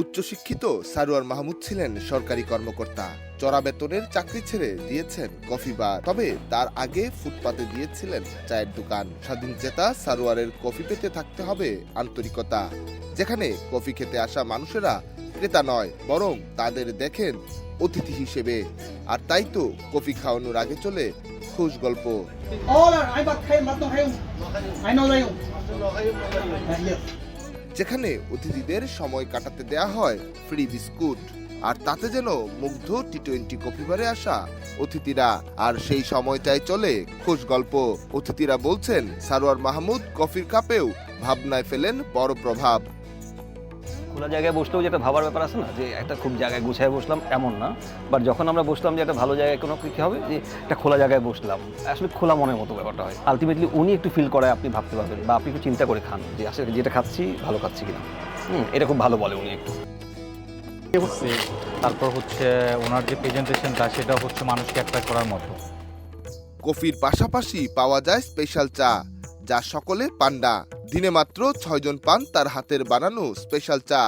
উচ্চশিক্ষিত সারোয়ার মাহমুদ ছিলেন সরকারি কর্মকর্তা। চড়া বেতনের চাকরি ছেড়ে দিয়েছেন কফি বার, তবে তার আগে ফুটপাতে দিয়েছিলেন চায়ের দোকান। স্বাধীন চেতা সারোয়ারের কফি পেতে থাকতে হবে আন্তরিকতা, যেখানে কফি খেতে আসা মানুষেরা ক্রেতা নয়, বরং তাদের দেখেন অতিথি হিসেবে। আর তাই তো কফি খাওয়ানোর আগে চলে খোঁজ গল্প। যেখানে অতিথিদের সময় কাটাতে দেয়া হয় ফ্রি বিস্কুট, আর তাতে যেন মুগ্ধ টি-20 কফি বারে আসা অতিথিরা। আর সেই সময়টায় চলে খোঁজ গল্প। অতিথিরা বলছেন সারোয়ার মাহমুদ কফির কাপেও ভাবনায় ফেলেন বড় প্রভাব। খোলা জায়গায় বসলেও যে একটা ভাবার ব্যাপার আছে না, যে একটা খুব জায়গায় গুছায় বসলাম এমন না, বাট যখন আমরা বসলাম যে একটা ভালো জায়গায় কোনো কি হবে, যে একটা খোলা জায়গায় বসলাম, আসলে খোলা মনের মতো ব্যাপারটা হয়। আলটিমেটলি উনি একটু ফিল করায় আপনি ভাবতে পারবেন, বা আপনি একটু চিন্তা করে খান যে আসলে যেটা খাচ্ছি ভালো খাচ্ছি কিনা। এটা খুব ভালো বলে উনি একটু। তারপর হচ্ছে ওনার যে প্রেজেন্টেশনটা সেটা হচ্ছে মানুষকে অ্যাট্রাক্ট করার মতো। কফির পাশাপাশি পাওয়া যায় স্পেশাল চা, যা সকলে পান না। দিনে মাত্র 6 জন পান তার হাতের বানানো স্পেশাল চা,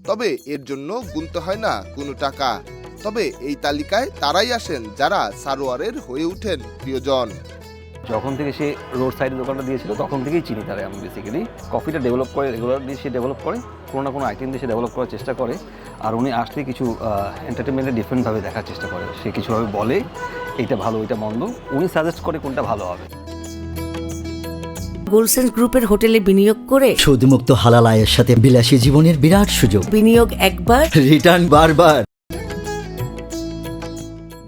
তবে এর জন্য গুনতে হয় না কোনো টাকা। তবে এই তালিকায় তারাই আসেন যারা সারোয়ারের হয়ে ওঠেন প্রিয়জন। যখন থেকে সে রোড সাইডে দোকানটা দিয়েছিল তখন থেকেই চিনি তারে আমি বেসিক্যালি। কফিটা ডেভেলপ করে রেগুলারলি সে ডেভেলপ করে, কোনো না কোনো আইটেম দিয়ে সে ডেভেলপ করার চেষ্টা করে। আর উনি আসলে কিছু এন্টারটেনমেন্টে ডিফারেন্টভাবে দেখার চেষ্টা করে। সে কিছুভাবে বলে এইটা ভালো এইটা মন্দ, উনি সাজেস্ট করে কোনটা ভালো হবে। গোলসেন্স গ্রুপের হোটেলে বিনিয়োগ করে সুদমুক্ত হালাল আয়ের সাথে বিলাসী জীবনের বিরাট সুযোগ। বিনিয়োগ একবার, রিটার্ন বারবার।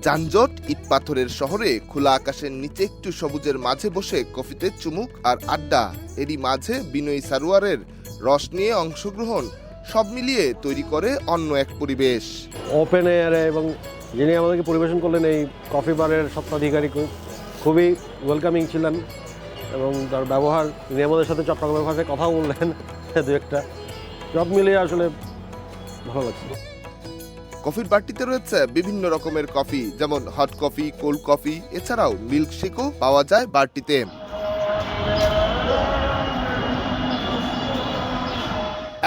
যানজট ইট পাথরের শহরে খোলা আকাশের নিচে একটু সবুজের মাঝে বসে কফিতে চুমুক আর আড্ডা, এরই মাঝে বিনয়ী সারোয়ারের রস নিয়ে অংশগ্রহণ, সব মিলিয়ে তৈরি করে অন্য এক পরিবেশ। ওপেন এয়ারে, এবং যিনি আমাদেরকে পরিবেশন করলেন এই কফি বারের স্বত্বাধিকারী খুবই ওয়েলকামিং ছিলেন, এবং তার ব্যবহার, তিনি আমাদের সাথে চট্টগ্রামের ভাষায় কথাও বললেন দু একটা, সব মিলিয়ে আসলে ভালো লাগছে। কফির বারটিতে রয়েছে বিভিন্ন রকমের কফি, যেমন হট কফি, কোল্ড কফি, এছাড়াও মিল্কশেকও পাওয়া যায় বারটিতে।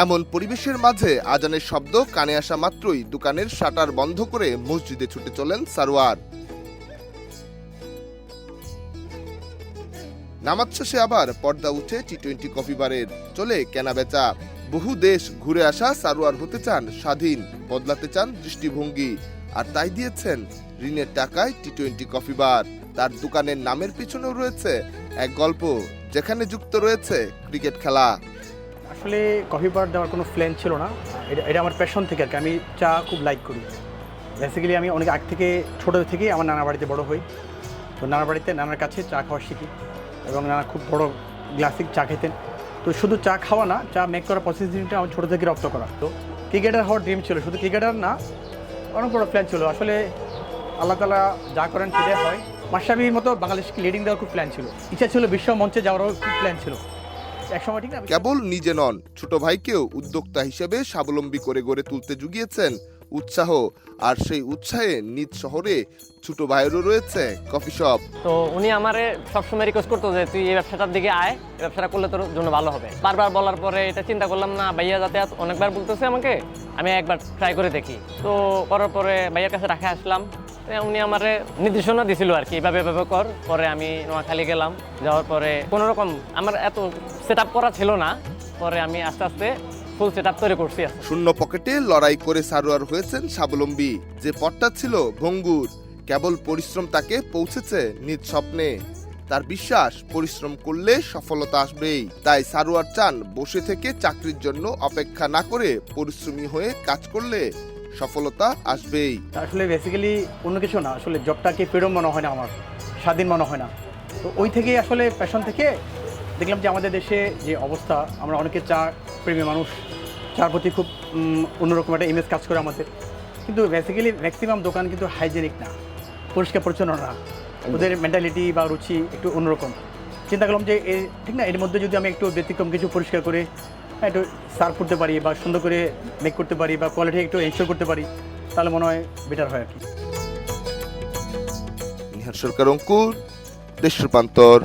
এমন পরিবেশের মাঝে আজানের শব্দ কানে আসা মাত্রই দোকানের শাটার বন্ধ করে মসজিদে ছুটে চলেন সারোয়ার। নামাজ শেষে আবার পর্দা উঠে টি-20 কফি বারের, চলে কেনা বেচা। বহু দেশ ঘুরে আসা সারোয়ার হতে চান স্বাধীন, বদলাতে চান দৃষ্টিভঙ্গি, আর তাই দিয়েছেন ঋণের টাকায় টি-20 কফি বার। তার দোকানের নামের পিছনেও রয়েছে এক গল্প, যেখানে যুক্ত রয়েছে ক্রিকেট খেলা। আসলে কফি বার দেওয়ার কোনো প্ল্যান ছিল না, এটা আমার প্যাশন থেকে আর কি। আমি চা খুব লাইক করি বেসিক্যালি। আমি অনেক আগ থেকে, ছোটো থেকেই আমার নানা বাড়িতে বড় হই, তো নানা বাড়িতে নানার কাছে চা খাওয়া শিখি, এবং নানা খুব বড় গ্লাসিক চা খেতেন। তো শুধু চা খাওয়া না, চা মেক করার প্রসেসিংটা আমার ছোটো থেকে রপ্ত করা। তো ক্রিকেটার হওয়ার ড্রিম ছিল, শুধু ক্রিকেটার না, অনেক বড় প্ল্যান ছিল। আসলে আল্লাহ তাআলা যা করেন সেটাই হয়। মাশরাফির মতো বাংলাদেশকে লিডিং দেওয়ার খুব প্ল্যান ছিল, ইচ্ছা ছিল, বিশ্ব মঞ্চে যাওয়ারও খুব প্ল্যান ছিল একসময়, ঠিক না? কেবল নিজে নন, ছোট ভাইকেও উদ্যোক্তা হিসেবে স্বাবলম্বী করে গড়ে তুলতে জুগিয়েছেন উৎসাহ। আর সেই উৎসাহে নিজ শহরে ছোট ভাইয়েরও রয়েছে কফি শপ। তো উনি আমারে সবসময় রিকোয়েস্ট করতো যে তুই এই ব্যবসাটার দিকে আয়, এই ব্যবসাটা করলে তোর জন্য ভালো হবে। বারবার বলার পরে এটা চিন্তা করলাম না, ভাইয়া যাতে অনেকবার বলতেছে আমাকে, আমি একবার ট্রাই করে দেখি। তো করার পরে ভাইয়ার কাছে রাখা আসলাম, উনি আমারে নির্দেশনা দিছিল আর কি, এভাবে এভাবে কর। পরে আমি নোয়াখালী গেলাম, যাওয়ার পরে কোনো রকম আমার এত সেট আপ করা ছিল না, পরে আমি আস্তে আস্তে ফুল সেট আপ তৈরি করছি। শূন্য পকেটে লড়াই করে সারোয়ার হয়েছেন স্বাবলম্বী। যে পথটা ছিল ভঙ্গুর, কেবল পরিশ্রম তাকে পৌঁছেছে নিজ স্বপ্নে। তার বিশ্বাস, পরিশ্রম করলে সফলতা আসবেই। তাই সারোয়ার চান বসে থেকে চাকরির জন্য অপেক্ষা না করে পরিশ্রমী হয়ে কাজ করলে সফলতা আসবেই। আসলে বেসিক্যালি অন্য কিছু না, আসলে জবটাকে ফ্রিডম মনে হয় না, আমার স্বাধীন মনে হয় না। তো ওই থেকেই আসলে প্যাশন থেকে দেখলাম যে আমাদের দেশে যে অবস্থা, আমরা অনেকে চা প্রেমী মানুষ, চার প্রতি খুব অন্যরকম একটা ইমেজ কাজ করে আমাদের। কিন্তু বেসিক্যালি ম্যাক্সিমাম দোকান কিন্তু হাইজেনিক না, পরিষ্কার পরিচ্ছন্ন না, ওদের মেন্টালিটি বা রুচি একটু অন্যরকম। চিন্তা করলাম যে ঠিক না, এর মধ্যে যদি আমি একটু ব্যতিক্রম কিছু পরিষ্কার করে একটু সার্ভ করতে পারি, বা সুন্দর করে মেক করতে পারি, বা কোয়ালিটি একটু এনশিওর করতে পারি, তাহলে মনে হয় বেটার হয় আর কি। নিহার সরকার, অঙ্কুর, দেশ রূপান্তর।